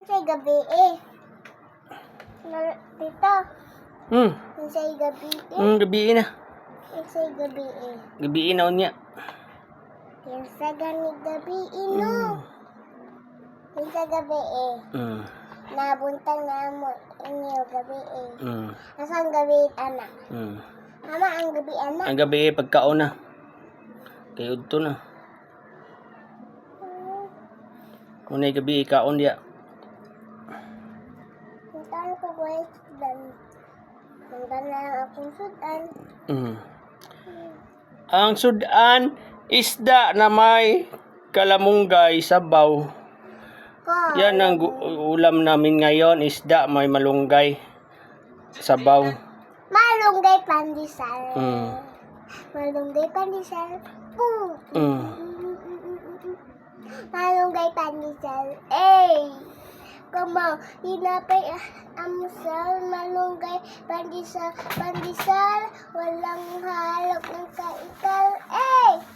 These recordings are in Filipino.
Sa gabi eh. Dito. Sa gabi eh. Gabi na. Sa gabi eh. Gabi na unya. Sa ganit gabi no. Sa gabi eh. Nabuntang na mo inyo gabi eh. Asang gabi anak? Mama, ang gabi anak? Ang gabi pagkaon na. Kay udto na. Unay gabi kaon dia. Puntaan ko guys dan. Puntaan na akong sudan. Ang sudan isda na may kalamunggay sabaw. Yan ang ulam namin ngayon, isda may malunggay sabaw. Malunggay pandesal. Malunggay pandesal. Malunggay pandesal. Kamo, hinapay amsal, malunggay pandesal, pandesal, walang halok ng kaikal.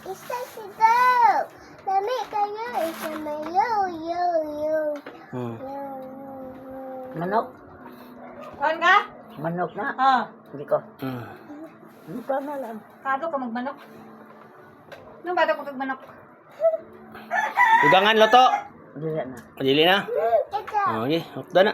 Isa sigaw. Dami kayo, isa mayo, yo. Manok? Kuhan ka? Manok na? Hindi ko. Ito na lang. Kado ka magmanok. Nung bata ko magmanok. Ugangan loto. Dili na. Dili na. Ito. Okay, hotda na.